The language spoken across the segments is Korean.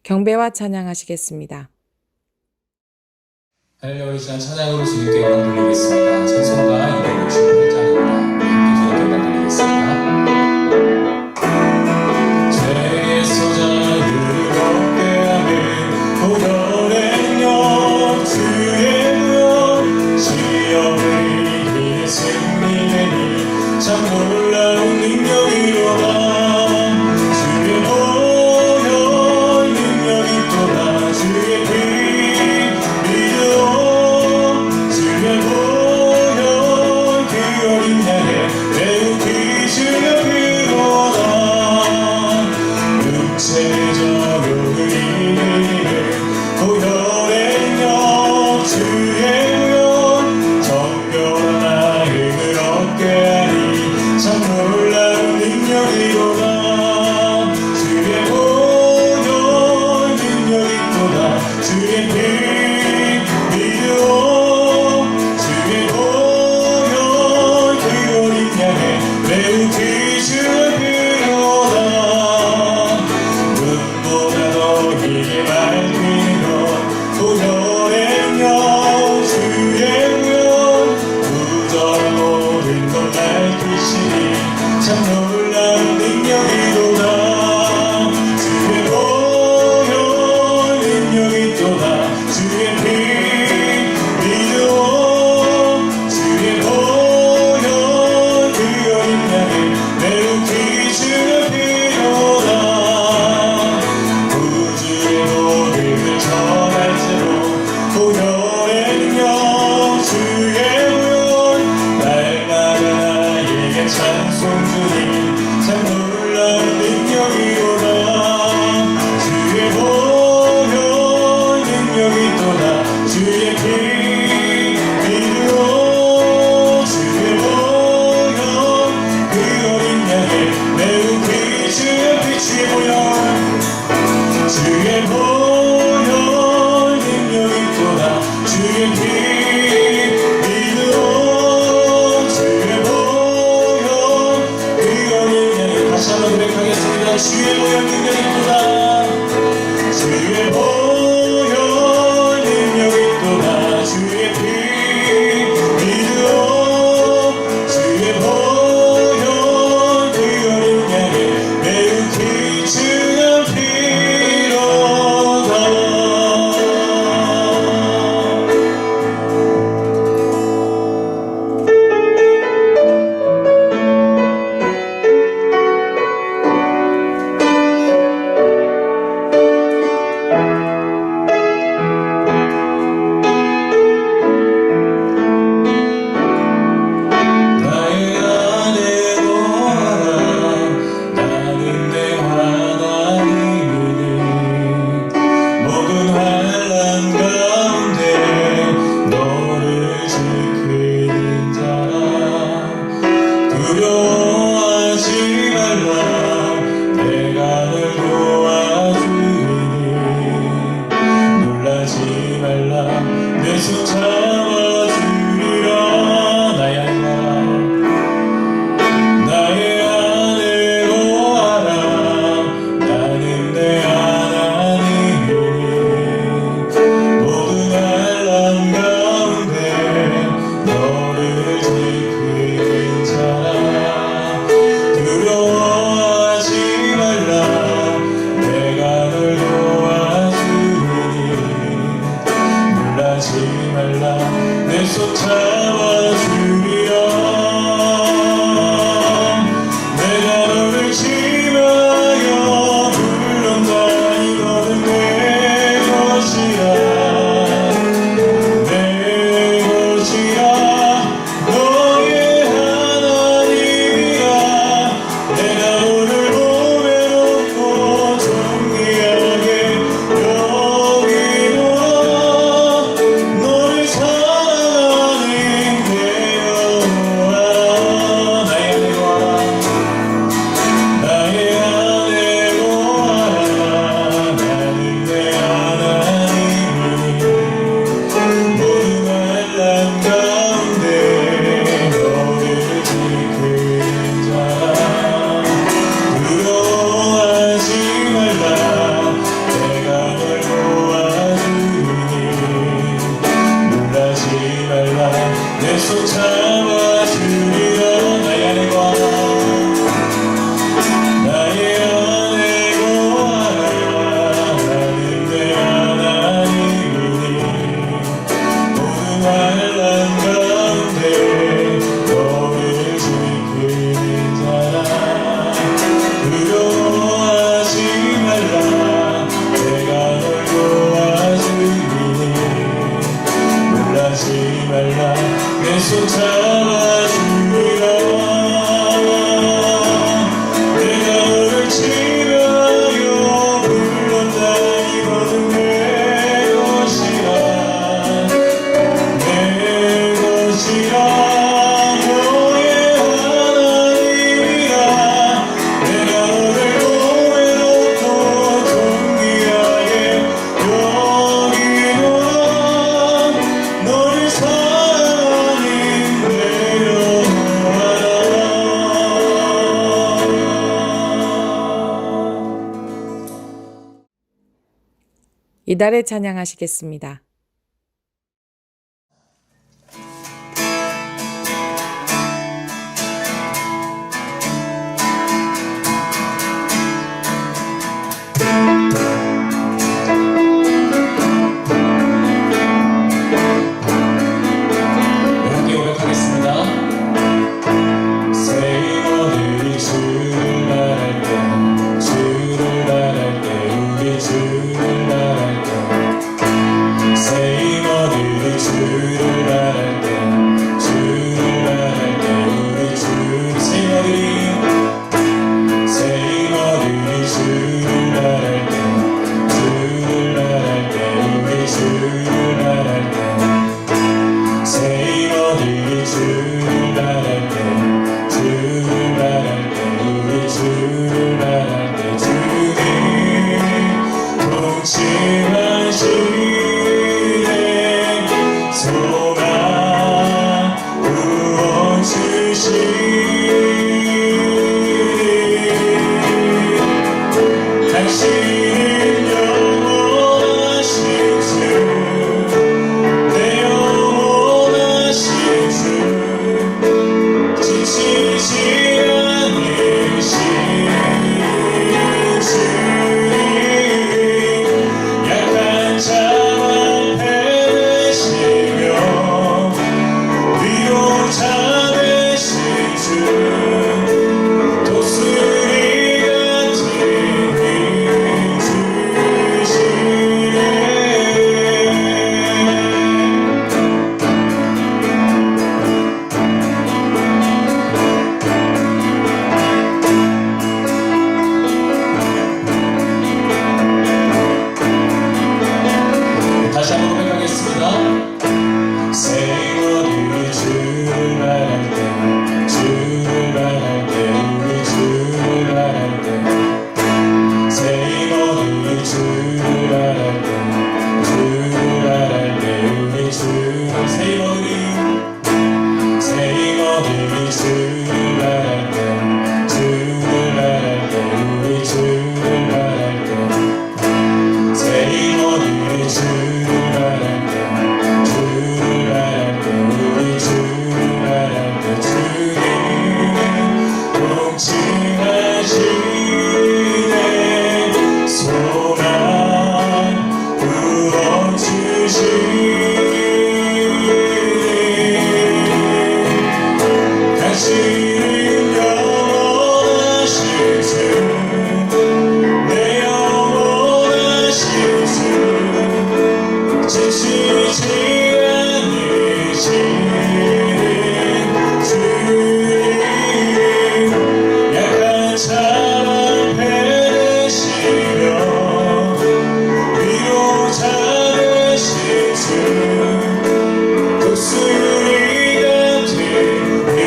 경배와 찬양하시겠습니다. 할렐루야. 우리 시간 찬양으로 주님께 영광 돌리겠습니다. 찬송가 268장입니다. 함께 주님께 영광 돌리겠습니다. 죄에서 자유를 얻게 하는 고혈의 영 주의 영 시험을 이기는 승리되니 참 놀라운 능력이로다. 주의 보혈 능력이 또다. 주의 피 믿어 주의 보혈 그 어린 양의 매우 귀중한 피로다. 육체적으로 이기는 고혈의 영 주의 영 정결한 마음을 얻게 하니 참 놀라운 능력이로다. 주의 보혈 능력이 또다. 주의 피 믿어 주의 보혈 그 어린 양의 매우 귀중한 피로다. 눈보다 더 길게 밝히는 것 보혈의 영 주의 영 부정한 모든 것 밝히시니 참 놀라운 능력이로다. 주의 보혈 능력이 또다. 주의 피 믿어 주의 보혈 그 어린 양의 매우 귀중한 피로다. 우주의 모든 전할지로 보혈의 영 주의 보혈 날마다 나에게 찬송 주니 참 놀라운 능력이로다. 주의 보혈 능력이 또다. 주의 피 믿어 주의 보혈 그 어린 양의 매우 귀중한 피 주의 보혈 주의 보혈 능력이 또다. 주의 피 믿어 주의 보혈 그 어린 양의 다시 한번 고백하겠습니다. 주의 이달에 찬양하시겠습니다. 함께 고백하겠습니다. 세이머들이 주를 바랄 때, 주를 바랄 때, 우리 주를 바랄 때, 세이머들이 주를 바랄 때, 주를 바랄 때, 우리 주를 세이머들이 주를 바랄 때, 주를 바랄 때, 우리 주를 바랄 때, 세이머들이 주를 바랄 때, 주를 바랄 때, 우리 주를 바랄 때, 주님 동침하시네 소망 구원 당신은 영원하신 주, 내 영원하신 주, 지치지 않으신 주님, 약한 자만 배시며 위로자 되신 주, 독수리 같은 힘 주시네. 다시 한번 고백하겠습니다. 세이머들이 주를 바랄 때, 주를 바랄 때, 우리 주를 바랄 때, 세이머들이 주를 바랄 때, 주를 바랄 때, 우리 주를 세이머들이 주를 바랄 때, 주를 바랄 때, 우리 주를 바랄 때, 세이머들이 주를 바랄 때, 주를 바랄 때, 우리 주를 바랄 때, 주님 동침하시네 소망 구원 당신은 영원하신 주, 내 영원하신 주, 지치지 않으시는 주님, 약한 자만 배시며 위로자 되신 주, 독수리 같은 힘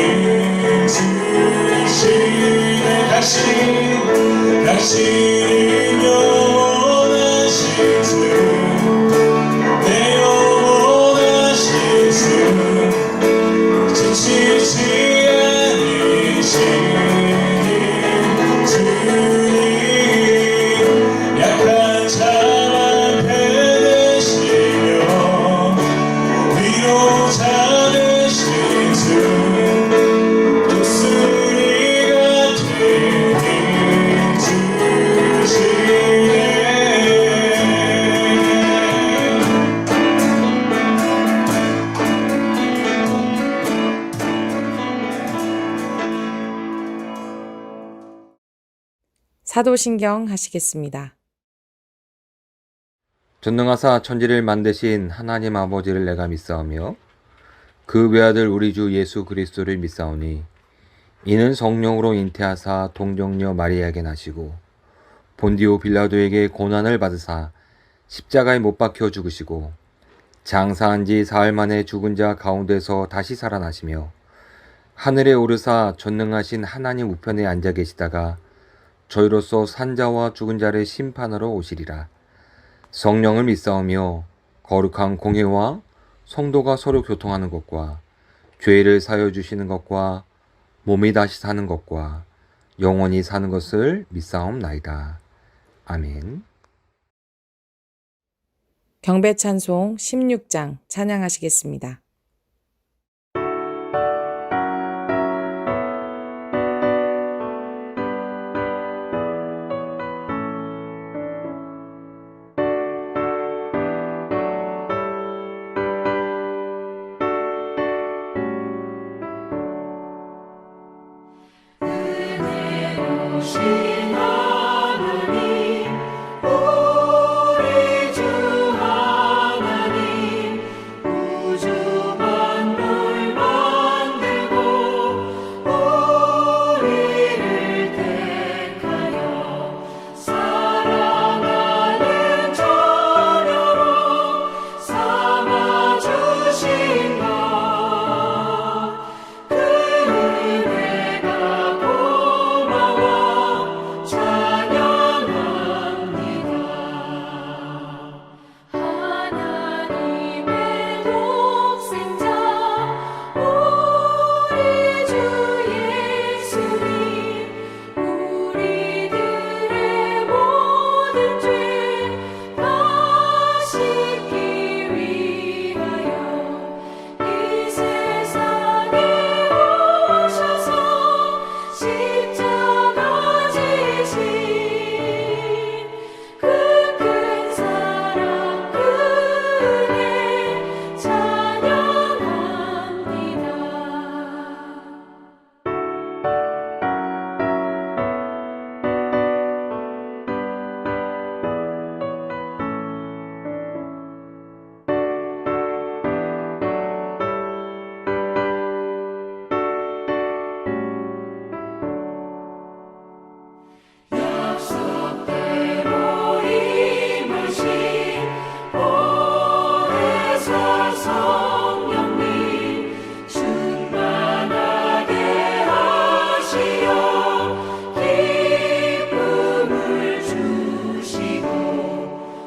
주시네. 당신은 영원하신 주, 내 영원하신 주, 지치지 않으신 주님, 약한 자만 배시며 위로자 되신 주, 독수리 같은 힘 주시네. 사도신경 하시겠습니다. 전능하사 천지를 만드신 하나님 아버지를 내가 믿사오며 그 외아들 우리 주 예수 그리스도를 믿사오니 이는 성령으로 잉태하사 동정녀 마리아에게 나시고 본디오 빌라도에게 고난을 받으사 십자가에 못 박혀 죽으시고 장사한 지 사흘 만에 죽은 자 가운데서 다시 살아나시며 하늘에 오르사 전능하신 하나님 우편에 앉아 계시다가 저희로서 산자와 죽은 자를 심판하러 오시리라. 성령을 믿사오며 거룩한 공회와 성도가 서로 교통하는 것과 죄를 사여 주시는 것과 몸이 다시 사는 것과 영원히 사는 것을 믿사옵나이다. 아멘. 경배찬송 16장 찬양하시겠습니다. 은혜로우신 하나님 우리 주 하나님 우주 만물 만들고 우리를 택하여 사랑하는 자녀로 삼아주신 것 그 은혜가 고마워 찬양합니다. 하나님의 독생자 우리 주 예수님 우리들의 모든 죄 다 씻기 위하여 이 세상에 오셔서 십자가 지신 그 큰 사랑 그 은혜 찬양합니다. 약속대로 임하신 보혜사 성령님 충만하게 하시어 기쁨을 주시고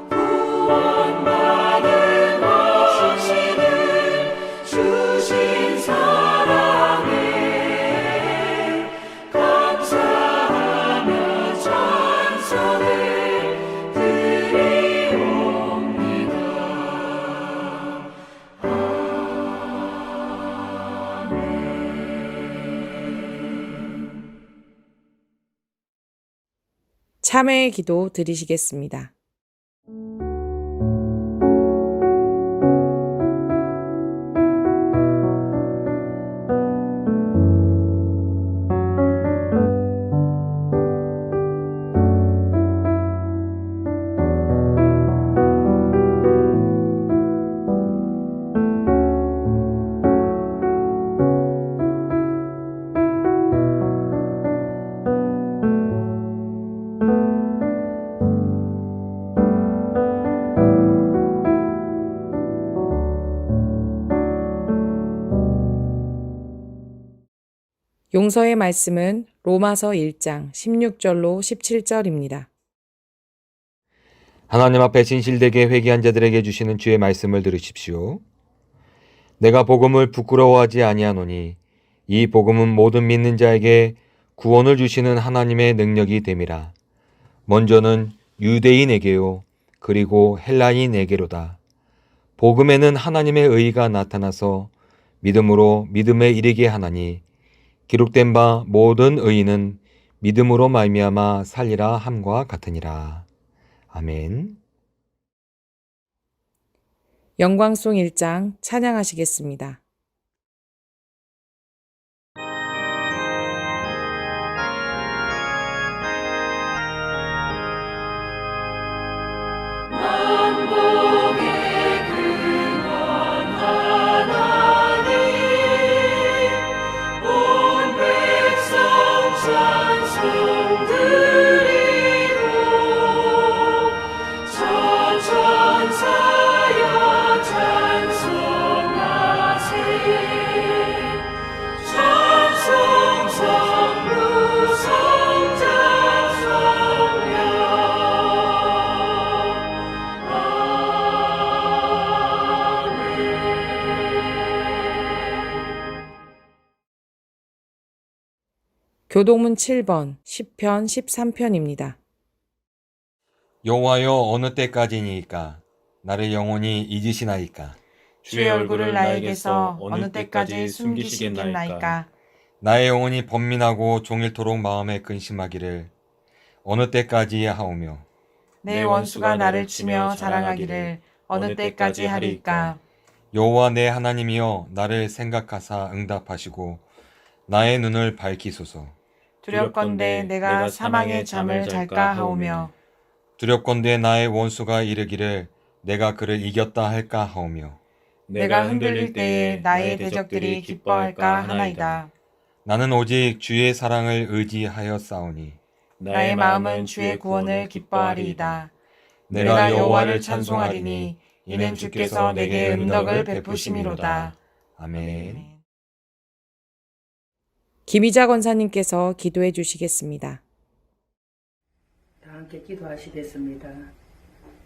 구원받은 당신을 주신 사랑에 감사하며 찬송을 드리옵니다. 참회의 기도 드리시겠습니다. 용서의 말씀은 로마서 1장 16절로 17절입니다. 하나님 앞에 진실되게 회개한 자들에게 주시는 주의 말씀을 들으십시오. 내가 복음을 부끄러워하지 아니하노니 이 복음은 모든 믿는 자에게 구원을 주시는 하나님의 능력이 됨이라. 먼저는 유대인에게요 그리고 헬라인에게로다. 복음에는 하나님의 의가 나타나서 믿음으로 믿음에 이르게 하나니 기록된 바 모든 의인은 믿음으로 말미암아 살리라 함과 같으니라. 아멘. 영광송 1장 찬양하시겠습니다. 만복의 근원 하나님 온 백성 찬송 드리고 천천사여 찬송하세 찬송 성부 성자 성령 교동문 7번 10편 13편입니다. 여호와여 어느 때까지니까 나를 영원히 잊으시나이까? 주의 얼굴을 나에게서 어느 때까지 숨기시겠나이까? 나의 영혼이 번민하고 종일토록 마음에 근심하기를 어느 때까지 하오며 내 원수가 나를 치며 자랑하기를 어느 때까지 하리이까? 여호와 내 하나님이여 나를 생각하사 응답하시고 나의 눈을 밝히소서. 두렵건대 내가 사망의 잠을 잘까 하오며 두렵건대 나의 원수가 이르기를 내가 그를 이겼다 할까 하오며 내가 흔들릴 때에 나의 대적들이 기뻐할까 하나이다. 나는 오직 주의 사랑을 의지하여 싸우니 나의 마음은 주의 구원을 기뻐하리이다. 내가 여호와를 찬송하리니 이는 주께서 내게 은덕을 베푸심이로다. 아멘. 김희자 권사님께서 기도해 주시겠습니다. 다 함께 기도하시겠습니다.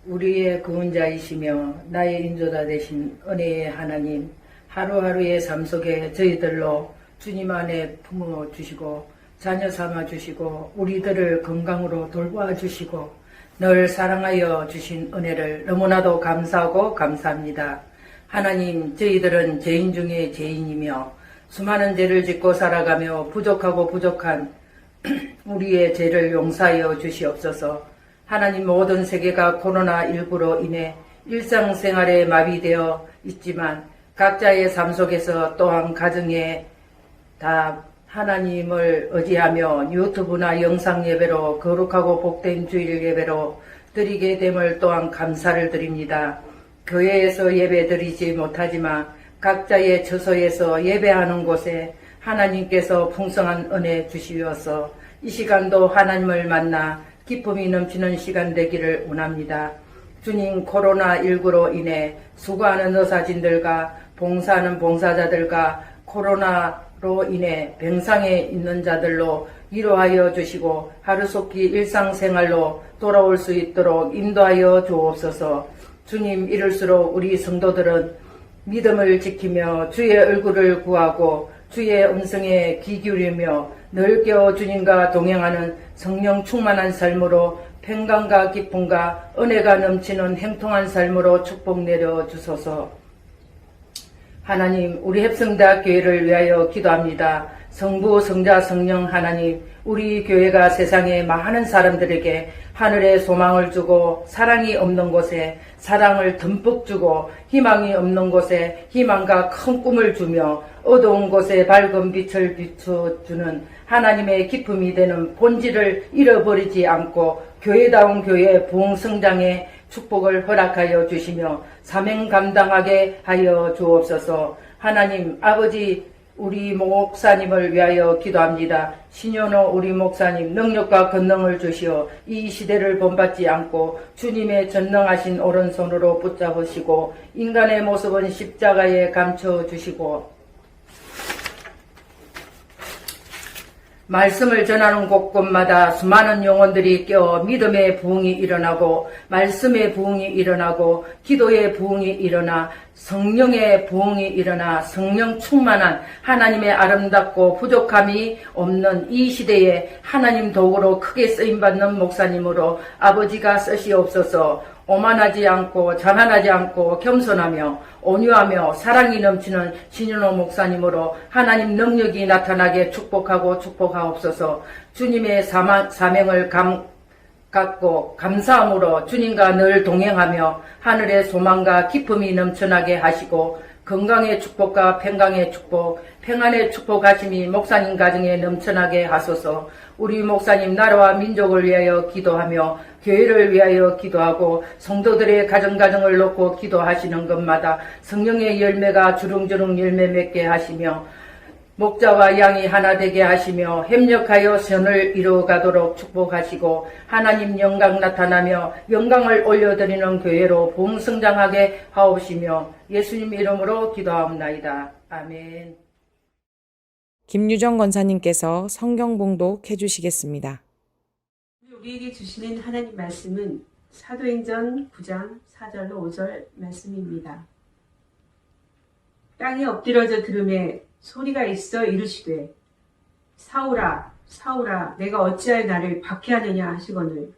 우리의 구원자이시며 나의 인도자 되신 은혜의 하나님, 하루하루의 삶 속에 저희들로 주님 안에 품어주시고 자녀 삼아주시고 우리들을 건강으로 돌봐주시고 늘 사랑하여 주신 은혜를 너무나도 감사하고 감사합니다. 하나님, 저희들은 죄인 중에 죄인이며 수많은 죄를 짓고 살아가며 부족하고 부족한 우리의 죄를 용서하여 주시옵소서. 하나님, 모든 세계가 코로나19로 인해 일상생활에 마비되어 있지만 각자의 삶 속에서 또한 가정에 다 하나님을 의지하며 유튜브나 영상 예배로 거룩하고 복된 주일 예배로 드리게 됨을 또한 감사를 드립니다. 교회에서 예배 드리지 못하지만 각자의 처소에서 예배하는 곳에 하나님께서 풍성한 은혜 주시어서 이 시간도 하나님을 만나 기쁨이 넘치는 시간 되기를 원합니다. 주님, 코로나19로 인해 수고하는 의사진들과 봉사하는 봉사자들과 코로나로 인해 병상에 있는 자들로 위로하여 주시고 하루속히 일상생활로 돌아올 수 있도록 인도하여 주옵소서. 주님, 이럴수록 우리 성도들은 믿음을 지키며 주의 얼굴을 구하고 주의 음성에 귀 기울이며 늘 깨어 주님과 동행하는 성령 충만한 삶으로 평강과 기쁨과 은혜가 넘치는 행통한 삶으로 축복 내려 주소서. 하나님, 우리 heb성대학교회를 위하여 기도합니다. 성부, 성자, 성령 하나님, 우리 교회가 세상의 많은 사람들에게 하늘의 소망을 주고 사랑이 없는 곳에 사랑을 듬뿍 주고 희망이 없는 곳에 희망과 큰 꿈을 주며 어두운 곳에 밝은 빛을 비춰주는 하나님의 기쁨이 되는 본질을 잃어버리지 않고 교회다운 교회 부흥성장의 축복을 허락하여 주시며 사명 감당하게 하여 주옵소서. 하나님 아버지, 우리 목사님을 위하여 기도합니다. 신현호 우리 목사님 능력과 권능을 주시어 이 시대를 본받지 않고 주님의 전능하신 오른손으로 붙잡으시고 인간의 모습은 십자가에 감춰주시고 말씀을 전하는 곳곳마다 수많은 영혼들이 깨어 믿음의 부흥이 일어나고 말씀의 부흥이 일어나고 기도의 부흥이 일어나 성령의 부흥이 일어나 성령 충만한 하나님의 아름답고 부족함이 없는 이 시대에 하나님 도구로 크게 쓰임받는 목사님으로 아버지가 쓰시옵소서. 오만하지 않고 자만하지 않고 겸손하며 온유하며 사랑이 넘치는 신현호 목사님으로 하나님 능력이 나타나게 축복하옵소서. 주님의 사명을 갖고 감사함으로 주님과 늘 동행하며 하늘의 소망과 기쁨이 넘쳐나게 하시고 건강의 축복과 평강의 축복, 평안의 축복하심이 목사님 가정에 넘쳐나게 하소서. 우리 목사님 나라와 민족을 위하여 기도하며 교회를 위하여 기도하고 성도들의 가정을 놓고 기도하시는 것마다 성령의 열매가 주릉주릉 열매 맺게 하시며 목자와 양이 하나 되게 하시며 협력하여 선을 이루어가도록 축복하시고 하나님 영광 나타나며 영광을 올려드리는 교회로 부흥성장하게 하옵시며 예수님 이름으로 기도하옵나이다. 아멘. 김유정 권사님께서 성경 봉독해 주시겠습니다. 우리에게 주시는 하나님 말씀은 사도행전 9장 4절로 5절 말씀입니다. 땅에 엎드려져 들음에 소리가 있어 이르시되 사울아 사울아 내가 어찌하여 나를 박해하느냐 하시거늘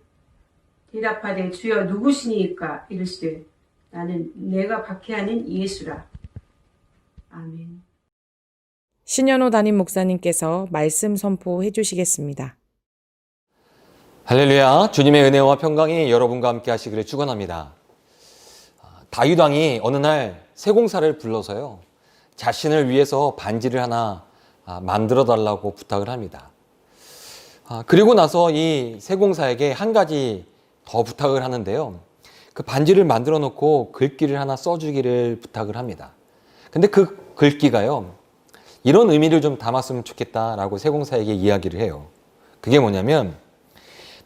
대답하되 주여 누구시니이까 이르시되 나는 내가 박해하는 예수라. 아멘. 신현호 담임 목사님께서 말씀 선포해 주시겠습니다. 할렐루야. 주님의 은혜와 평강이 여러분과 함께 하시기를 축원합니다. 다윗 왕이 어느 날 세공사를 불러서요, 자신을 위해서 반지를 하나 만들어 달라고 부탁을 합니다. 그리고 나서 이 세공사에게 한 가지 더 부탁을 하는데요, 그 반지를 만들어 놓고 글귀를 하나 써주기를 부탁을 합니다. 근데 그 글귀가요, 이런 의미를 좀 담았으면 좋겠다라고 세공사에게 이야기를 해요. 그게 뭐냐면,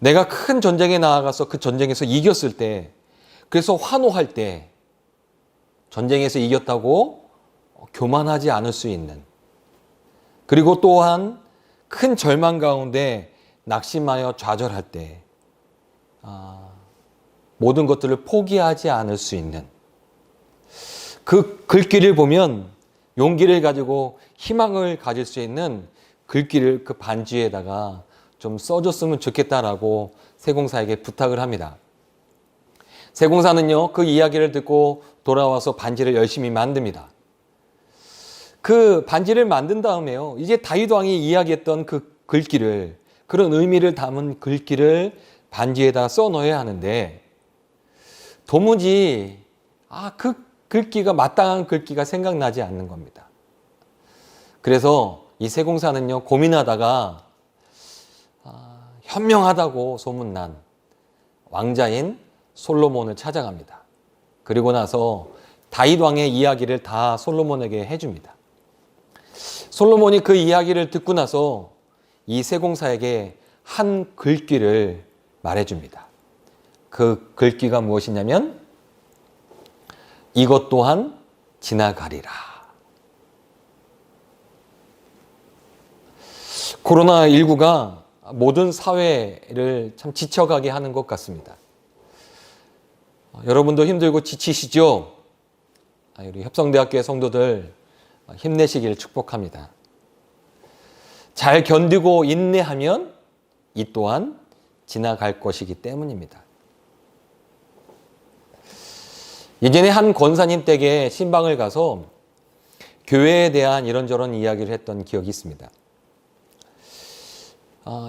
내가 큰 전쟁에 나아가서 그 전쟁에서 이겼을 때, 그래서 환호할 때 전쟁에서 이겼다고 교만하지 않을 수 있는, 그리고 또한 큰 절망 가운데 낙심하여 좌절할 때 모든 것들을 포기하지 않을 수 있는, 그 글귀를 보면 용기를 가지고 희망을 가질 수 있는 글귀를 그 반지에다가 좀 써줬으면 좋겠다라고 세공사에게 부탁을 합니다. 세공사는요, 그 이야기를 듣고 돌아와서 반지를 열심히 만듭니다. 그 반지를 만든 다음에요, 이제 다윗 왕이 이야기했던 그 글귀를, 그런 의미를 담은 글귀를 반지에다 써 넣어야 하는데, 도무지 그 글귀가 마땅한 글귀가 생각나지 않는 겁니다. 그래서 이 세공사는요, 고민하다가 현명하다고 소문난 왕자인 솔로몬을 찾아갑니다. 그리고 나서 다윗 왕의 이야기를 다 솔로몬에게 해줍니다. 솔로몬이 그 이야기를 듣고 나서 이 세공사에게 한 글귀를 말해줍니다. 그 글귀가 무엇이냐면, 이것 또한 지나가리라. 코로나19가 모든 사회를 참 지쳐가게 하는 것 같습니다. 여러분도 힘들고 지치시죠? 우리 협성대학교의 성도들 힘내시기를 축복합니다. 잘 견디고 인내하면 이 또한 지나갈 것이기 때문입니다. 예전에 한 권사님 댁에 신방을 가서 교회에 대한 이런저런 이야기를 했던 기억이 있습니다.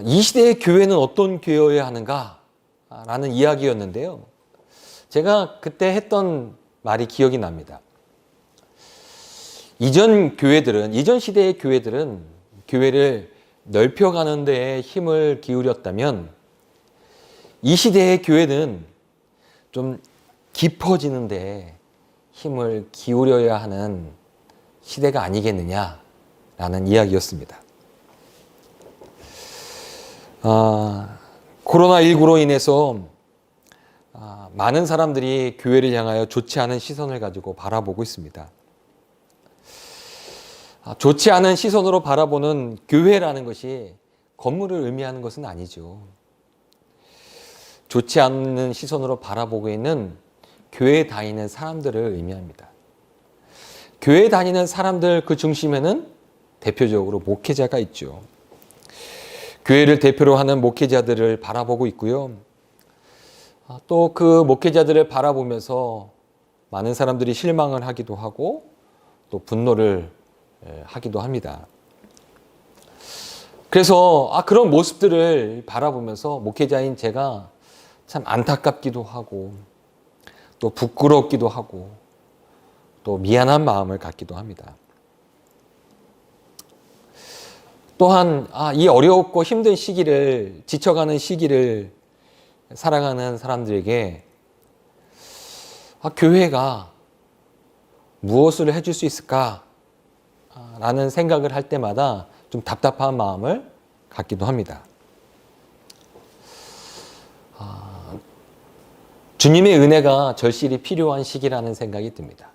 이 시대의 교회는 어떤 교회여야 하는가? 라는 이야기였는데요, 제가 그때 했던 말이 기억이 납니다. 이전 시대의 교회들은 교회를 넓혀가는 데에 힘을 기울였다면, 이 시대의 교회는 좀 깊어지는 데에 힘을 기울여야 하는 시대가 아니겠느냐라는 이야기였습니다. 코로나19로 인해서 많은 사람들이 교회를 향하여 좋지 않은 시선을 가지고 바라보고 있습니다. 좋지 않은 시선으로 바라보는 교회라는 것이 건물을 의미하는 것은 아니죠. 좋지 않은 시선으로 바라보고 있는 교회에 다니는 사람들을 의미합니다. 교회에 다니는 사람들 그 중심에는 대표적으로 목회자가 있죠. 교회를 대표로 하는 목회자들을 바라보고 있고요. 또 그 목회자들을 바라보면서 많은 사람들이 실망을 하기도 하고 또 분노를 하기도 합니다. 그래서 그런 모습들을 바라보면서 목회자인 제가 참 안타깝기도 하고 또 부끄럽기도 하고 또 미안한 마음을 갖기도 합니다. 또한 이 어렵고 힘든 시기를, 지쳐가는 시기를 살아가는 사람들에게 교회가 무엇을 해줄 수 있을까? 라는 생각을 할 때마다 좀 답답한 마음을 갖기도 합니다. 주님의 은혜가 절실히 필요한 시기라는 생각이 듭니다.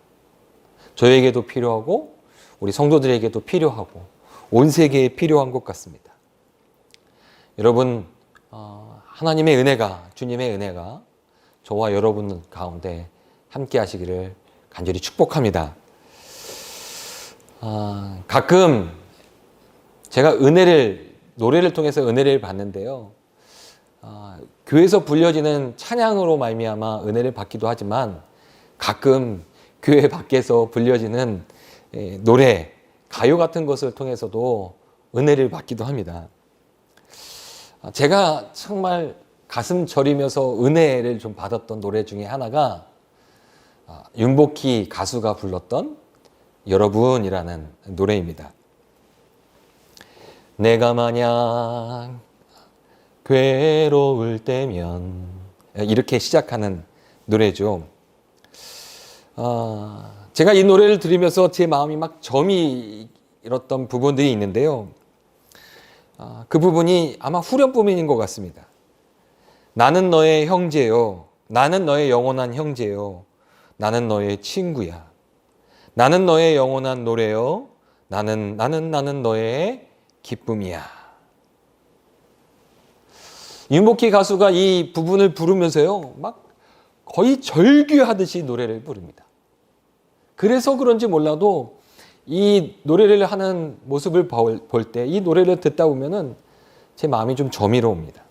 저에게도 필요하고 우리 성도들에게도 필요하고 온 세계에 필요한 것 같습니다. 여러분, 하나님의 은혜가, 주님의 은혜가 저와 여러분 가운데 함께 하시기를 간절히 축복합니다. 가끔 제가 노래를 통해서 은혜를 받는데요. 교회에서 불려지는 찬양으로 말미암아 은혜를 받기도 하지만 가끔 교회 밖에서 불려지는 노래, 가요 같은 것을 통해서도 은혜를 받기도 합니다. 제가 정말 가슴 저리면서 은혜를 좀 받았던 노래 중에 하나가 윤복희 가수가 불렀던 여러분이라는 노래입니다. 내가 만약 괴로울 때면, 이렇게 시작하는 노래죠. 제가 이 노래를 들으면서 제 마음이 막 점이 잃었던 부분들이 있는데요. 그 부분이 아마 후렴부분인 것 같습니다. 나는 너의 형제요. 나는 너의 영원한 형제요. 나는 너의 친구야. 나는 너의 영원한 노래요. 나는 너의 기쁨이야. 윤복희 가수가 이 부분을 부르면서요, 막 거의 절규하듯이 노래를 부릅니다. 그래서 그런지 몰라도 이 노래를 하는 모습을 볼 때, 이 노래를 듣다 보면은 제 마음이 좀 저미로웁니다.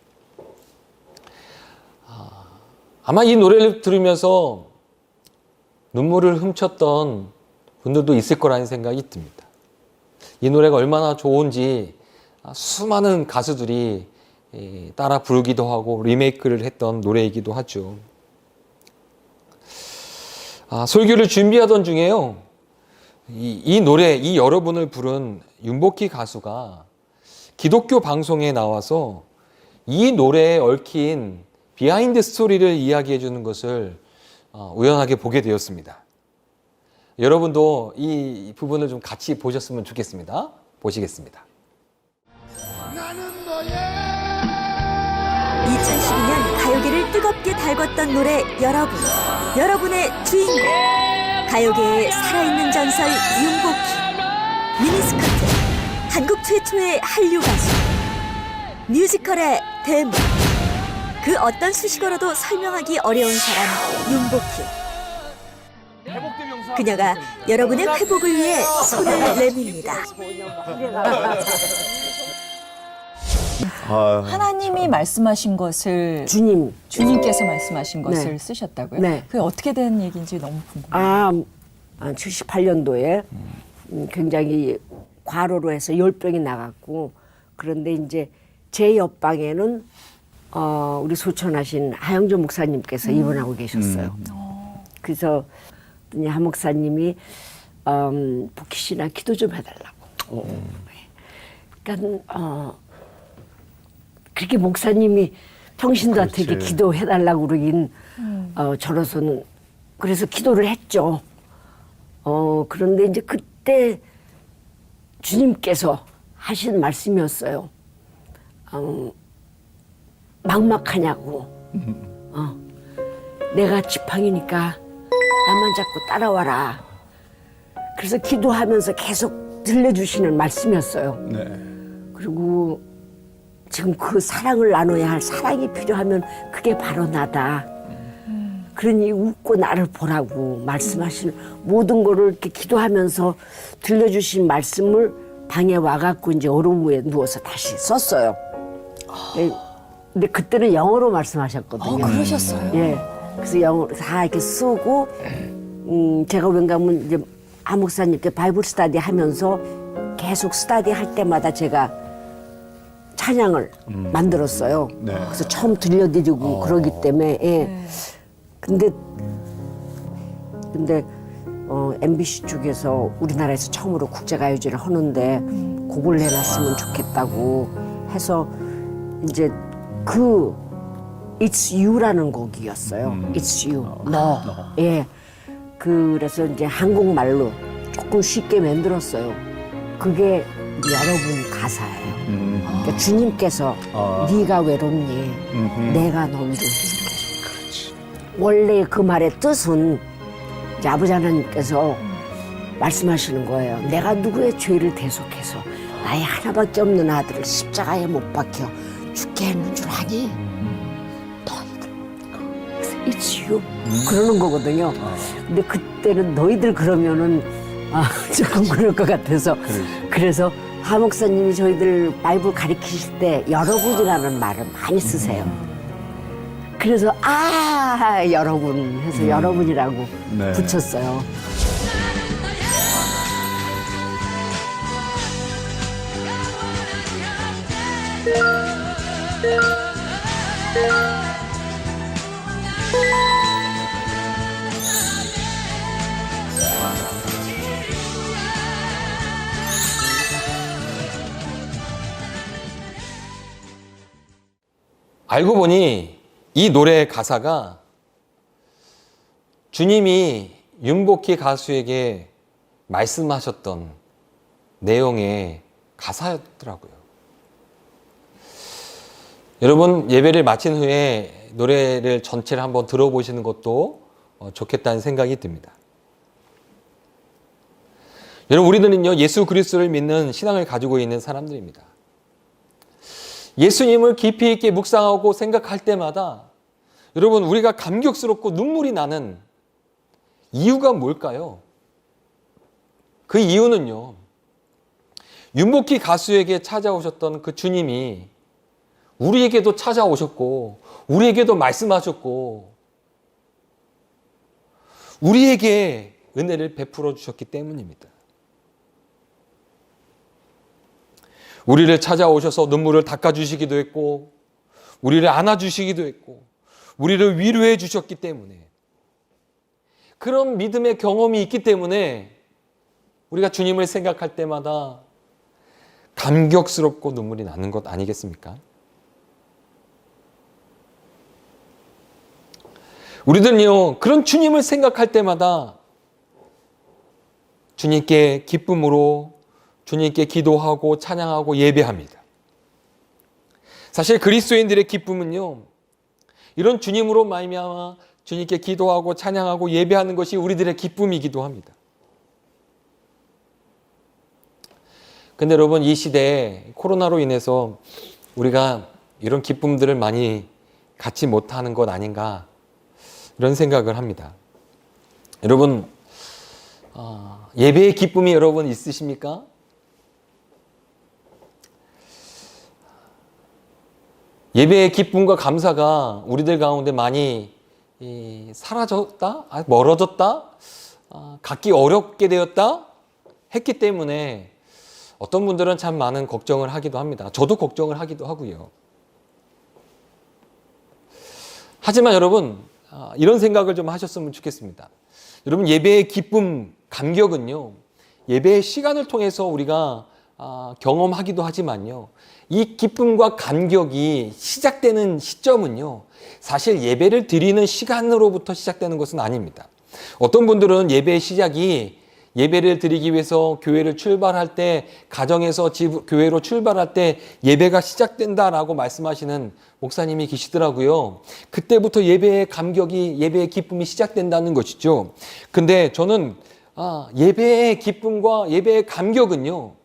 아마 이 노래를 들으면서 눈물을 훔쳤던 분들도 있을 거라는 생각이 듭니다. 이 노래가 얼마나 좋은지 수많은 가수들이 따라 부르기도 하고 리메이크를 했던 노래이기도 하죠. 설교를 준비하던 중에요, 이 노래, 이 여러분을 부른 윤복희 가수가 기독교 방송에 나와서 이 노래에 얽힌 비하인드 스토리를 이야기해 주는 것을 우연하게 보게 되었습니다. 여러분도 이 부분을 좀 같이 보셨으면 좋겠습니다. 보시겠습니다. 2012년 가요계를 뜨겁게 달궜던 노래 여러분, 여러분의 주인공, 가요계의 살아있는 전설 윤복희, 미니스커트, 한국 최초의 한류 가수, 뮤지컬의 대물, 그 어떤 수식어로도 설명하기 어려운 사람 윤복희. 그녀가 여러분의 회복을 위해 손을 내밉니다. 하나님이 말씀하신 것을 주님께서 말씀하신 것을 쓰셨다고요? 네. 그게 어떻게 된 얘기인지 너무 궁금해요. 78년도에 굉장히 과로로 해서 열병이 나갔고, 그런데 이제 제 옆방에는 우리 소천하신 하영조 목사님께서 입원하고 계셨어요. 그래서 한 목사님이 복희 씨나 기도 좀 해달라고. 그러니까 그렇게 목사님이 평신도한테 이렇게 기도해달라고 그러긴 저로서는 그래서 기도를 했죠. 그런데 이제 그때 주님께서 하신 말씀이었어요. 막막하냐고. 내가 지팡이니까 나만 잡고 따라와라. 그래서 기도하면서 계속 들려주시는 말씀이었어요. 그리고 지금 그 사랑을 나눠야 할 사랑이 필요하면 그게 바로 나다. 그러니 웃고 나를 보라고 말씀하시는 모든 거를 이렇게 기도하면서 들려주신 말씀을 방에 와갖고 이제 얼음 위에 누워서 다시 썼어요. 근데 그때는 영어로 말씀하셨거든요. 그러셨어요? 예. 그래서 영어로 다 이렇게 쓰고, 제가 왠가하면 이제 하 목사님께 바이블 스터디 하면서 계속 스터디 할 때마다 제가 찬양을 만들었어요. 그래서 처음 들려드리고 그러기 때문에, 예. 근데 MBC 쪽에서 우리나라에서 처음으로 국제가요제를 하는데 곡을 내놨으면 좋겠다고 해서 이제 그 It's You라는 곡이었어요. It's You, 너. 예. 그래서 이제 한국말로 조금 쉽게 만들었어요. 그게 여러분 가사예요. 그러니까 주님께서 네가 외롭니, 내가 너 위로해 줄게. 원래 그 말의 뜻은 이제 아버지 하나님께서 말씀하시는 거예요. 내가 누구의 죄를 대속해서 나의 하나밖에 없는 아들을 십자가에 못 박혀 죽게 했는 줄 아니? 너희들. It's you. 그러는 거거든요. 근데 그때는 너희들 그러면은 조금 그럴 것 같아서. 그래서 하 목사님이 저희들 바이블 가르치실 때 여러분이라는 말을 많이 쓰세요. 그래서 여러분 해서 여러분이라고 네. 붙였어요. 알고 보니 이 노래의 가사가 주님이 윤복희 가수에게 말씀하셨던 내용의 가사였더라고요. 여러분 예배를 마친 후에 노래를 전체를 한번 들어보시는 것도 좋겠다는 생각이 듭니다. 여러분 우리들은요 예수 그리스도를 믿는 신앙을 가지고 있는 사람들입니다. 예수님을 깊이 있게 묵상하고 생각할 때마다 여러분 우리가 감격스럽고 눈물이 나는 이유가 뭘까요? 그 이유는요 윤복희 가수에게 찾아오셨던 그 주님이 우리에게도 찾아오셨고 우리에게도 말씀하셨고 우리에게 은혜를 베풀어 주셨기 때문입니다. 우리를 찾아오셔서 눈물을 닦아주시기도 했고 우리를 안아주시기도 했고 우리를 위로해 주셨기 때문에 그런 믿음의 경험이 있기 때문에 우리가 주님을 생각할 때마다 감격스럽고 눈물이 나는 것 아니겠습니까? 우리들은요 그런 주님을 생각할 때마다 주님께 기쁨으로 주님께 기도하고 찬양하고 예배합니다. 사실 그리스도인들의 기쁨은요 이런 주님으로 말미암아 주님께 기도하고 찬양하고 예배하는 것이 우리들의 기쁨이기도 합니다. 근데 여러분 이 시대에 코로나로 인해서 우리가 이런 기쁨들을 많이 갖지 못하는 것 아닌가 이런 생각을 합니다. 여러분 예배의 기쁨이 여러분 있으십니까? 예배의 기쁨과 감사가 우리들 가운데 많이 사라졌다? 멀어졌다? 갖기 어렵게 되었다? 했기 때문에 어떤 분들은 참 많은 걱정을 하기도 합니다. 저도 걱정을 하기도 하고요. 하지만 여러분 이런 생각을 좀 하셨으면 좋겠습니다. 여러분 예배의 기쁨, 감격은요 예배의 시간을 통해서 우리가 경험하기도 하지만요 이 기쁨과 감격이 시작되는 시점은요 사실 예배를 드리는 시간으로부터 시작되는 것은 아닙니다. 어떤 분들은 예배의 시작이 예배를 드리기 위해서 교회를 출발할 때 가정에서 교회로 출발할 때 예배가 시작된다라고 말씀하시는 목사님이 계시더라고요. 그때부터 예배의 감격이 예배의 기쁨이 시작된다는 것이죠. 근데 저는 예배의 기쁨과 예배의 감격은요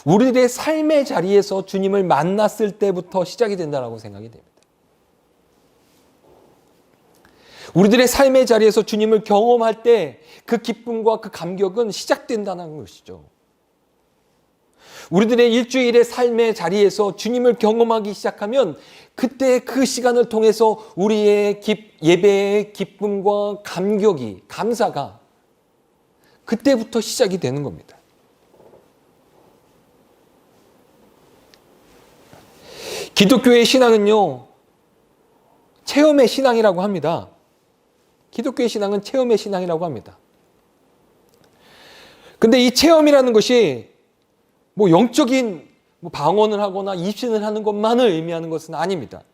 우리들의 삶의 자리에서 주님을 만났을 때부터 시작이 된다고 생각이 됩니다. 우리들의 삶의 자리에서 주님을 경험할 때 그 기쁨과 그 감격은 시작된다는 것이죠. 우리들의 일주일의 삶의 자리에서 주님을 경험하기 시작하면 그때 그 시간을 통해서 우리의 예배의 기쁨과 감격이, 감사가 그때부터 시작이 되는 겁니다. 기독교의 신앙은요, 체험의 신앙이라고 합니다. 기독교의 신앙은 체험의 신앙이라고 합니다. 근데 이 체험이라는 것이 뭐 영적인 방언을 하거나 입신을 하는 것만을 의미하는 것은 아닙니다.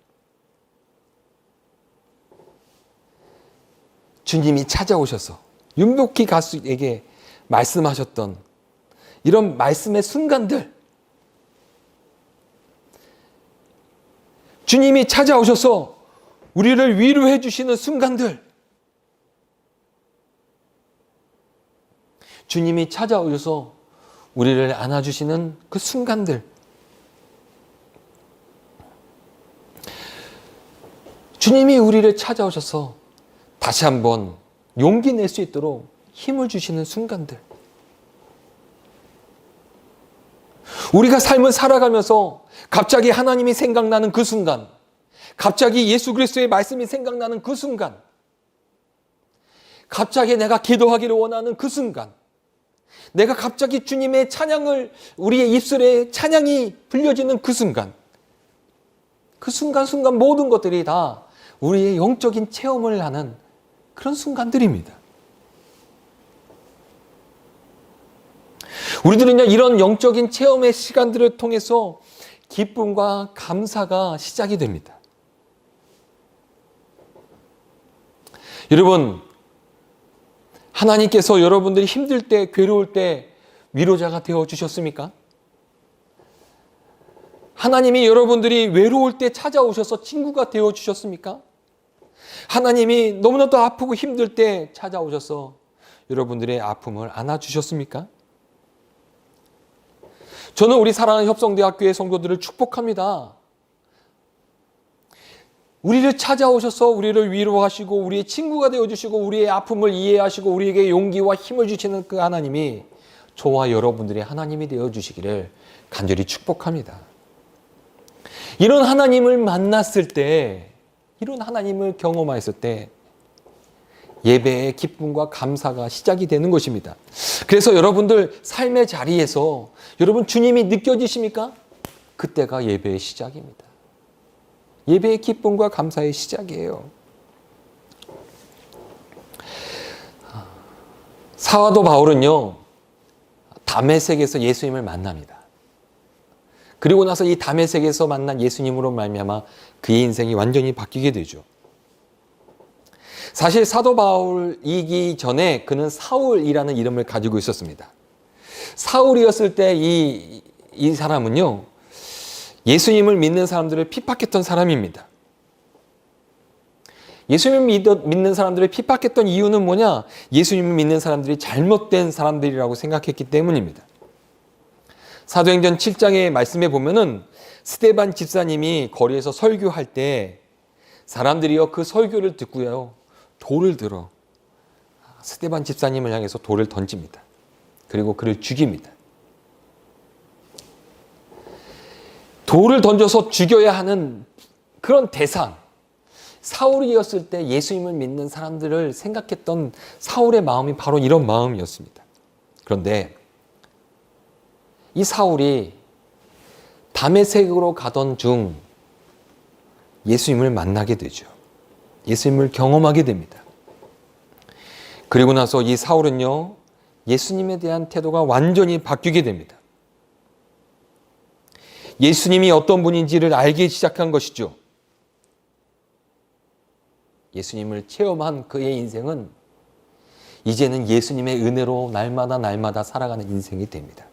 주님이 찾아오셔서 윤복희 가수에게 말씀하셨던 이런 말씀의 순간들, 주님이 찾아오셔서 우리를 위로해 주시는 순간들, 주님이 찾아오셔서 우리를 안아주시는 그 순간들, 주님이 우리를 찾아오셔서 다시 한번 용기 낼 수 있도록 힘을 주시는 순간들, 우리가 삶을 살아가면서 갑자기 하나님이 생각나는 그 순간, 갑자기 예수 그리스도의 말씀이 생각나는 그 순간, 갑자기 내가 기도하기를 원하는 그 순간, 내가 갑자기 주님의 찬양을, 우리의 입술에 찬양이 불려지는 그 순간, 그 순간순간 모든 것들이 다 우리의 영적인 체험을 하는 그런 순간들입니다. 우리들은요, 이런 영적인 체험의 시간들을 통해서 기쁨과 감사가 시작이 됩니다. 여러분, 하나님께서 여러분들이 힘들 때, 괴로울 때 위로자가 되어 주셨습니까? 하나님이 여러분들이 외로울 때 찾아오셔서 친구가 되어 주셨습니까? 하나님이 너무나도 아프고 힘들 때 찾아오셔서 여러분들의 아픔을 안아주셨습니까? 저는 우리 사랑하는 협성대학교의 성도들을 축복합니다. 우리를 찾아오셔서 우리를 위로하시고 우리의 친구가 되어주시고 우리의 아픔을 이해하시고 우리에게 용기와 힘을 주시는 그 하나님이 저와 여러분들의 하나님이 되어주시기를 간절히 축복합니다. 이런 하나님을 만났을 때, 이런 하나님을 경험했을 때 예배의 기쁨과 감사가 시작이 되는 것입니다. 그래서 여러분들 삶의 자리에서 여러분 주님이 느껴지십니까? 그때가 예배의 시작입니다. 예배의 기쁨과 감사의 시작이에요. 사도 바울은요, 다메섹에서 예수님을 만납니다. 그리고 나서 이 다메섹에서 만난 예수님으로 말미암아 그의 인생이 완전히 바뀌게 되죠. 사실 사도 바울이기 전에 그는 사울이라는 이름을 가지고 있었습니다. 사울이었을 때 이 사람은요, 예수님을 믿는 사람들을 핍박했던 사람입니다. 예수님을 믿는 사람들을 핍박했던 이유는 뭐냐? 예수님을 믿는 사람들이 잘못된 사람들이라고 생각했기 때문입니다. 사도행전 7장의 말씀에 보면은 스데반 집사님이 거리에서 설교할 때 사람들이요 그 설교를 듣고요 돌을 들어 스데반 집사님을 향해서 돌을 던집니다. 그리고 그를 죽입니다. 돌을 던져서 죽여야 하는 그런 대상, 사울이었을 때 예수님을 믿는 사람들을 생각했던 사울의 마음이 바로 이런 마음이었습니다. 그런데 이 사울이 다메섹으로 가던 중 예수님을 만나게 되죠. 예수님을 경험하게 됩니다. 그리고 나서 이 사울은요, 예수님에 대한 태도가 완전히 바뀌게 됩니다. 예수님이 어떤 분인지를 알기 시작한 것이죠. 예수님을 체험한 그의 인생은 이제는 예수님의 은혜로 날마다 살아가는 인생이 됩니다.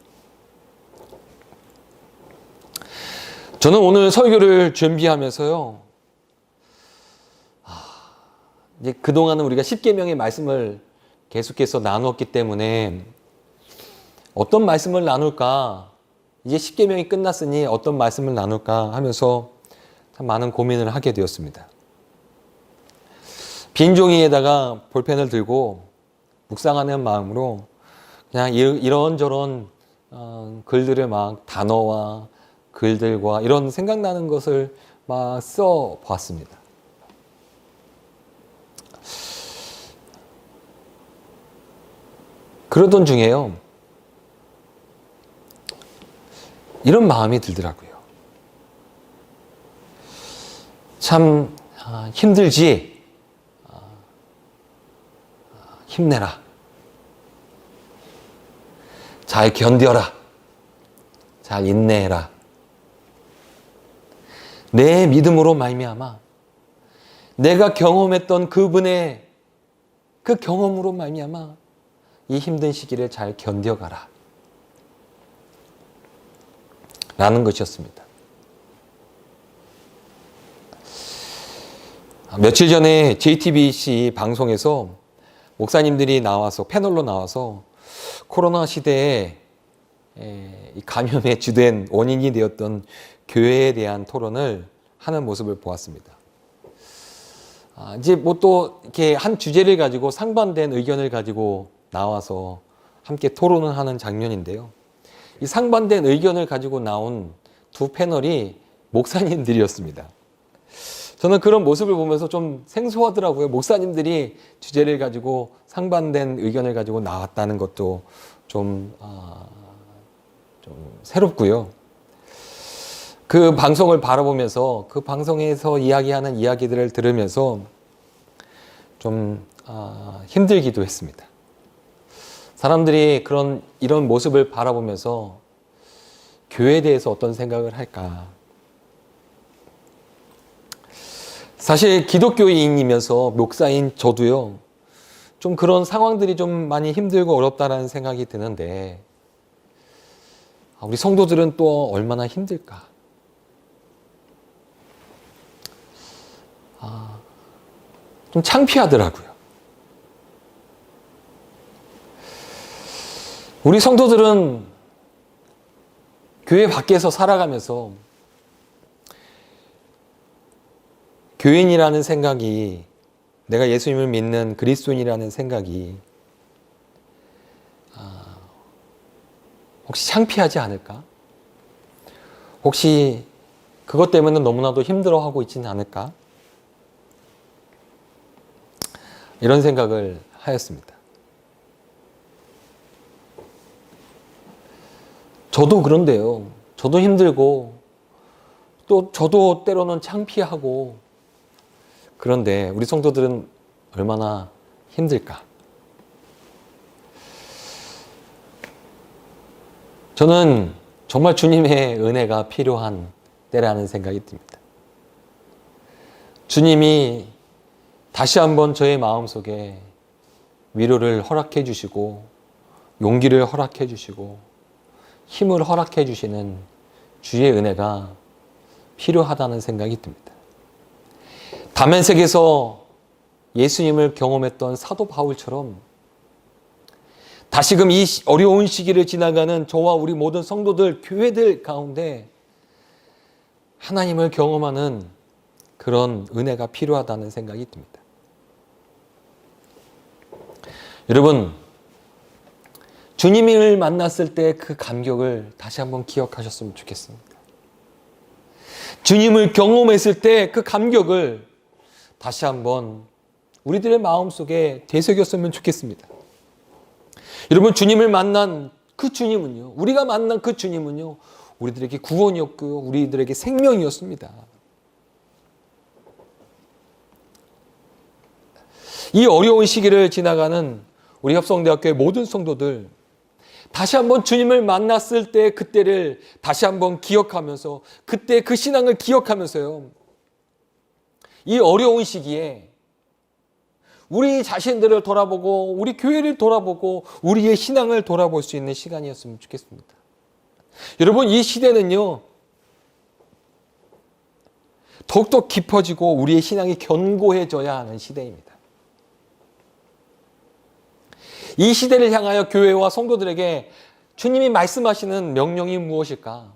저는 오늘 설교를 준비하면서요, 이제 그동안은 우리가 십계명의 말씀을 계속해서 나누었기 때문에 어떤 말씀을 나눌까, 이제 십계명이 끝났으니 어떤 말씀을 나눌까 하면서 참 많은 고민을 하게 되었습니다. 빈 종이에다가 볼펜을 들고 묵상하는 마음으로 그냥 이런저런 글들을 막 단어와 글들과 이런 생각나는 것을 막 써보았습니다. 그러던 중에요, 이런 마음이 들더라고요. 참 힘들지? 힘내라. 잘 견뎌라. 잘 인내해라. 내 믿음으로 말미암아 내가 경험했던 그분의 그 경험으로 말미암아 이 힘든 시기를 잘 견뎌가라 라는 것이었습니다. 며칠 전에 JTBC 방송에서 목사님들이 나와서 패널로 나와서 코로나 시대에 감염의 주된 원인이 되었던 교회에 대한 토론을 하는 모습을 보았습니다. 이제 뭐 또 이렇게 한 주제를 가지고 상반된 의견을 가지고 나와서 함께 토론을 하는 장면인데요. 이 상반된 의견을 가지고 나온 두 패널이 목사님들이었습니다. 저는 그런 모습을 보면서 좀 생소하더라고요. 목사님들이 주제를 가지고 상반된 의견을 가지고 나왔다는 것도 좀 새롭고요. 그 방송을 바라보면서 그 방송에서 이야기하는 이야기들을 들으면서 좀 힘들기도 했습니다. 사람들이 이런 모습을 바라보면서 교회에 대해서 어떤 생각을 할까? 사실 기독교인이면서 목사인 저도요, 좀 그런 상황들이 좀 많이 힘들고 어렵다라는 생각이 드는데, 우리 성도들은 또 얼마나 힘들까? 좀 창피하더라고요. 우리 성도들은 교회 밖에서 살아가면서 교인이라는 생각이, 내가 예수님을 믿는 그리스도인이라는 생각이 혹시 창피하지 않을까? 혹시 그것 때문에 너무나도 힘들어하고 있지는 않을까? 이런 생각을 하였습니다. 저도 그런데요. 저도 힘들고 또 저도 때로는 창피하고, 그런데 우리 성도들은 얼마나 힘들까? 저는 정말 주님의 은혜가 필요한 때라는 생각이 듭니다. 주님이 다시 한번 저의 마음속에 위로를 허락해 주시고, 용기를 허락해 주시고, 힘을 허락해 주시는 주의 은혜가 필요하다는 생각이 듭니다. 다메섹에서 예수님을 경험했던 사도 바울처럼 다시금 이 어려운 시기를 지나가는 저와 우리 모든 성도들, 교회들 가운데 하나님을 경험하는 그런 은혜가 필요하다는 생각이 듭니다. 여러분, 주님을 만났을 때 그 감격을 다시 한번 기억하셨으면 좋겠습니다. 주님을 경험했을 때 그 감격을 다시 한번 우리들의 마음속에 되새겼으면 좋겠습니다. 여러분, 주님을 만난 그 주님은요, 우리가 만난 그 주님은요, 우리들에게 구원이었고요, 우리들에게 생명이었습니다. 이 어려운 시기를 지나가는 우리 협성대학교의 모든 성도들, 다시 한번 주님을 만났을 때 그때를 다시 한번 기억하면서, 그때 그 신앙을 기억하면서요, 이 어려운 시기에 우리 자신들을 돌아보고, 우리 교회를 돌아보고, 우리의 신앙을 돌아볼 수 있는 시간이었으면 좋겠습니다. 여러분, 이 시대는요, 더욱더 깊어지고 우리의 신앙이 견고해져야 하는 시대입니다. 이 시대를 향하여 교회와 성도들에게 주님이 말씀하시는 명령이 무엇일까?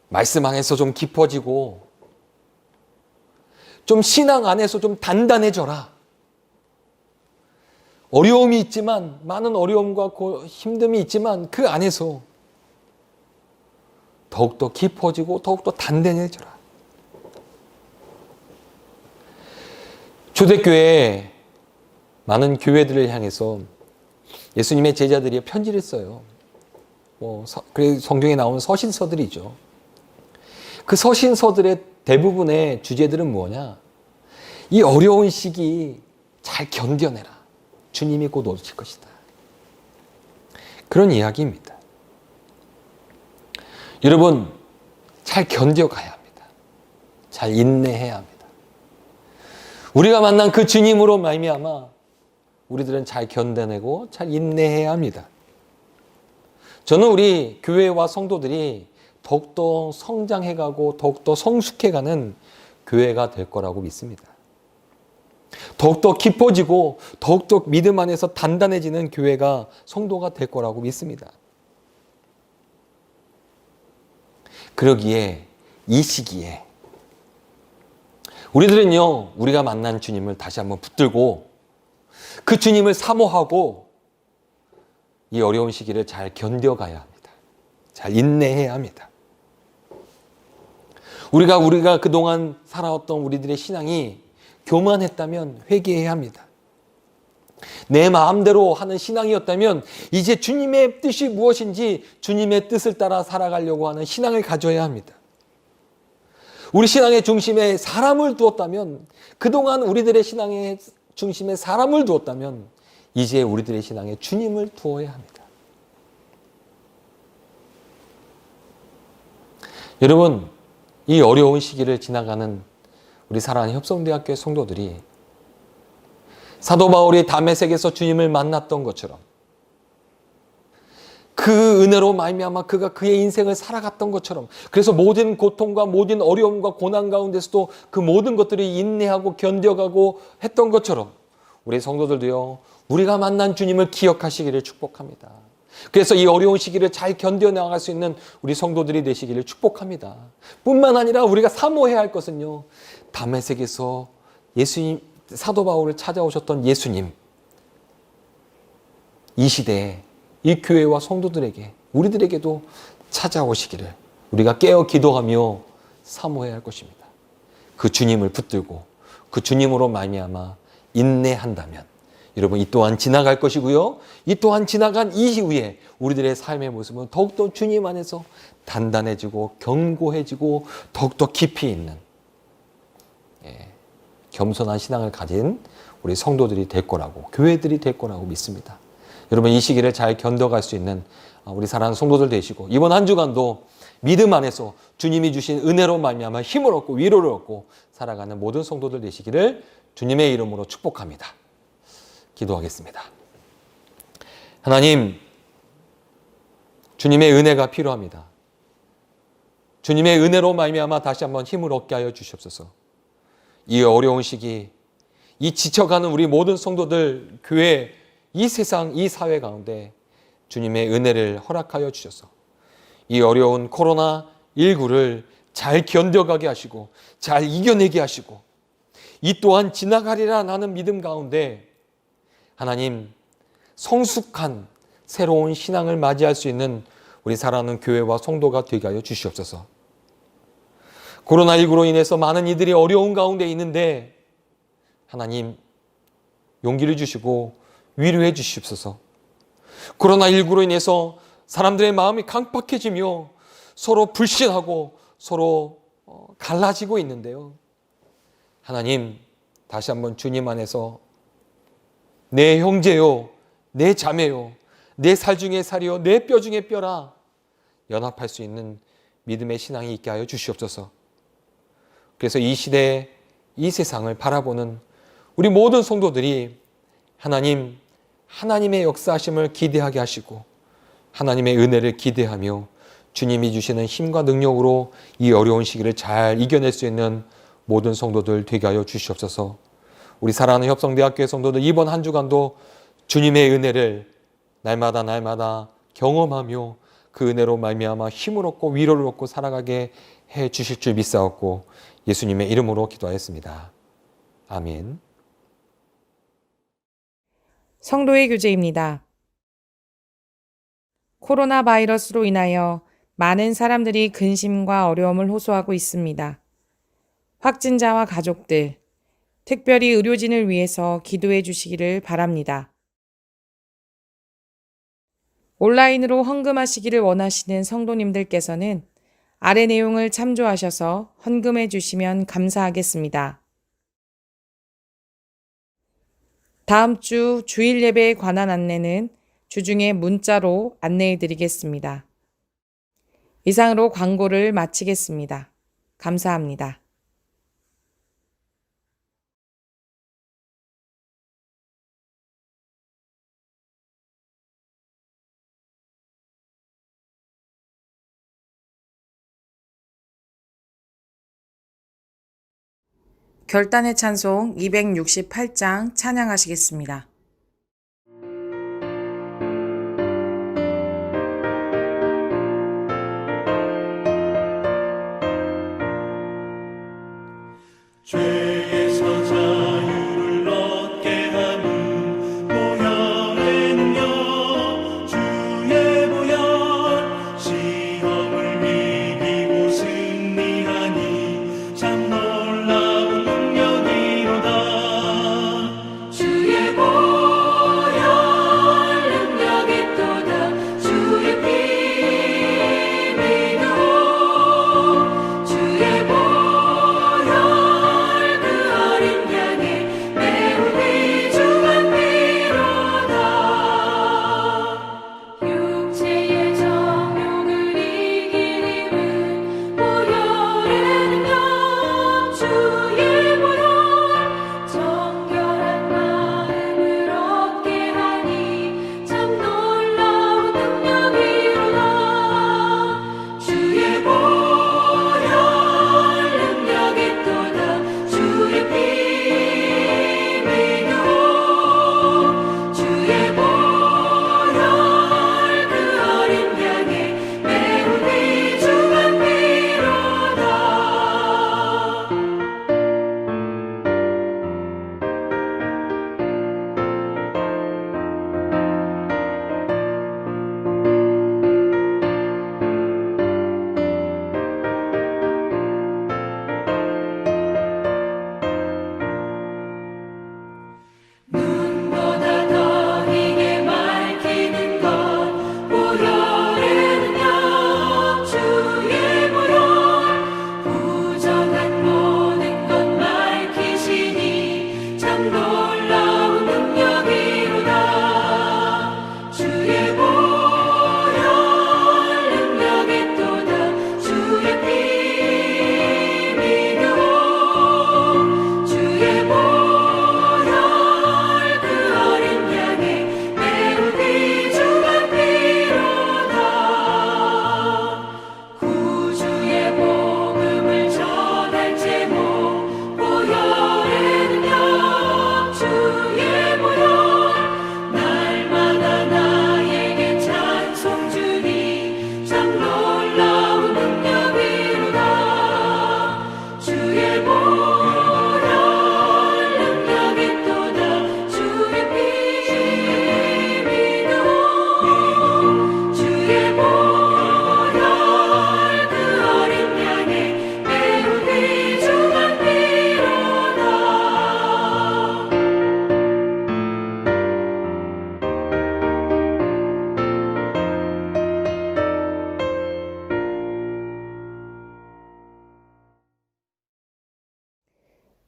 말씀 안에서 좀 깊어지고, 좀 신앙 안에서 좀 단단해져라. 어려움이 있지만, 많은 어려움과 힘듦이 있지만 그 안에서 더욱더 깊어지고 더욱더 단단해져라. 초대교회에 많은 교회들을 향해서 예수님의 제자들이 편지를 써요. 성경에 나오는 서신서들이죠. 그 서신서들의 대부분의 주제들은 뭐냐? 이 어려운 시기 잘 견뎌내라. 주님이 곧 오실 것이다. 그런 이야기입니다. 여러분, 잘 견뎌가야 합니다. 잘 인내해야 합니다. 우리가 만난 그 주님으로 말미암아 우리들은 잘 견뎌내고 잘 인내해야 합니다. 저는 우리 교회와 성도들이 더욱더 성장해가고 더욱더 성숙해가는 교회가 될 거라고 믿습니다. 더욱더 깊어지고 더욱더 믿음 안에서 단단해지는 교회가, 성도가 될 거라고 믿습니다. 그러기에 이 시기에 우리들은요, 우리가 만난 주님을 다시 한번 붙들고 그 주님을 사모하고 이 어려운 시기를 잘 견뎌가야 합니다. 잘 인내해야 합니다. 우리가 그동안 살아왔던 우리들의 신앙이 교만했다면 회개해야 합니다. 내 마음대로 하는 신앙이었다면 이제 주님의 뜻이 무엇인지 주님의 뜻을 따라 살아가려고 하는 신앙을 가져야 합니다. 우리 신앙의 중심에 사람을 두었다면, 그동안 우리들의 신앙의 중심에 사람을 두었다면 이제 우리들의 신앙에 주님을 두어야 합니다. 여러분, 이 어려운 시기를 지나가는 우리 사랑하는 협성대학교의 성도들이 사도 바울이 다메섹에서 주님을 만났던 것처럼 그 은혜로 말미암아 그가 그의 인생을 살아갔던 것처럼, 그래서 모든 고통과 모든 어려움과 고난 가운데서도 그 모든 것들이 인내하고 견뎌가고 했던 것처럼 우리 성도들도요, 우리가 만난 주님을 기억하시기를 축복합니다. 그래서 이 어려운 시기를 잘 견뎌나갈 수 있는 우리 성도들이 되시기를 축복합니다. 뿐만 아니라 우리가 사모해야 할 것은요, 다메섹에서 예수님, 사도 바울을 찾아오셨던 예수님, 이 시대에 이 교회와 성도들에게, 우리들에게도 찾아오시기를 우리가 깨어 기도하며 사모해야 할 것입니다. 그 주님을 붙들고 그 주님으로 말미암아 인내한다면 여러분, 이 또한 지나갈 것이고요, 이 또한 지나간 이후에 우리들의 삶의 모습은 더욱더 주님 안에서 단단해지고 견고해지고 더욱더 깊이 있는 겸손한 신앙을 가진 우리 성도들이 될 거라고, 교회들이 될 거라고 믿습니다. 여러분, 이 시기를 잘 견뎌갈 수 있는 우리 사랑하는 성도들 되시고, 이번 한 주간도 믿음 안에서 주님이 주신 은혜로 말미암아 힘을 얻고 위로를 얻고 살아가는 모든 성도들 되시기를 주님의 이름으로 축복합니다. 기도하겠습니다. 하나님, 주님의 은혜가 필요합니다. 주님의 은혜로 말미암아 다시 한번 힘을 얻게 하여 주시옵소서. 이 어려운 시기, 이 지쳐가는 우리 모든 성도들, 교회, 이 세상, 이 사회 가운데 주님의 은혜를 허락하여 주셔서 이 어려운 코로나19를 잘 견뎌가게 하시고 잘 이겨내게 하시고 이 또한 지나가리라 나는 믿음 가운데 하나님, 성숙한 새로운 신앙을 맞이할 수 있는 우리 사랑하는 교회와 성도가 되게 하여 주시옵소서. 코로나19로 인해서 많은 이들이 어려운 가운데 있는데 하나님, 용기를 주시고 위로해 주시옵소서. 코로나19로 인해서 사람들의 마음이 강팍해지며 서로 불신하고 서로 갈라지고 있는데요, 하나님, 다시 한번 주님 안에서 내 형제요, 내 자매요, 내 살 중에 살이요, 내 뼈 중에 뼈라 연합할 수 있는 믿음의 신앙이 있게 하여 주시옵소서. 그래서 이 시대에 이 세상을 바라보는 우리 모든 성도들이 하나님, 하나님의 역사하심을 기대하게 하시고 하나님의 은혜를 기대하며 주님이 주시는 힘과 능력으로 이 어려운 시기를 잘 이겨낼 수 있는 모든 성도들 되게 하여 주시옵소서. 우리 사랑하는 협성대학교의 성도들, 이번 한 주간도 주님의 은혜를 날마다 경험하며 그 은혜로 말미암아 힘을 얻고 위로를 얻고 살아가게 해 주실 줄 믿사옵고 예수님의 이름으로 기도하였습니다. 아멘. 성도의 교제입니다. 코로나 바이러스로 인하여 많은 사람들이 근심과 어려움을 호소하고 있습니다. 확진자와 가족들, 특별히 의료진을 위해서 기도해 주시기를 바랍니다. 온라인으로 헌금하시기를 원하시는 성도님들께서는 아래 내용을 참조하셔서 헌금해 주시면 감사하겠습니다. 다음 주 주일 예배에 관한 안내는 주중에 문자로 안내해 드리겠습니다. 이상으로 광고를 마치겠습니다. 감사합니다. 결단의 찬송 268장 찬양하시겠습니다. 죄에서 자유를 얻게 하는 보혈은요, 주의 보혈, 시험을 이기고 승리하니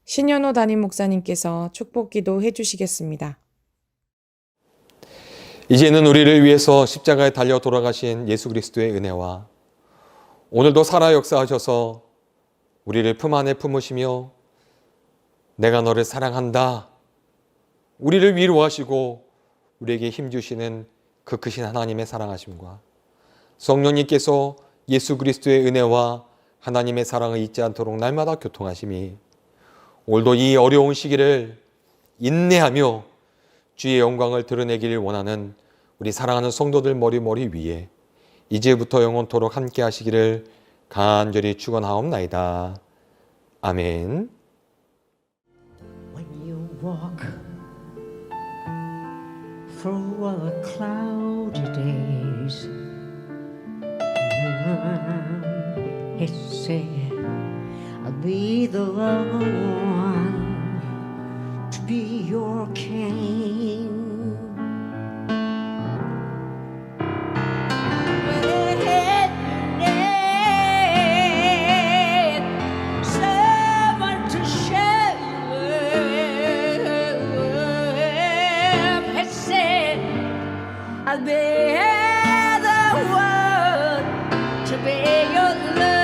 신현호 담임 목사님께서 축복기도 해주시겠습니다. 이제는 우리를 위해서 십자가에 달려 돌아가신 예수 그리스도의 은혜와 오늘도 살아 역사하셔서 우리를 품 안에 품으시며 내가 너를 사랑한다, 우리를 위로하시고 우리에게 힘주시는 그 크신 하나님의 사랑하심과 성령님께서 예수 그리스도의 은혜와 하나님의 사랑을 잊지 않도록 날마다 교통하심이 오늘도 이 어려운 시기를 인내하며 주의 영광을 드러내기를 원하는 우리 사랑하는 성도들 머리 위에 이제부터 영원토록 함께 하시기를 간절히 축원하옵나이다. 아멘. When you walk through a cloudy days, it said, I'll be the one to be your king. Someone to share has said, I'll be the one to be your love.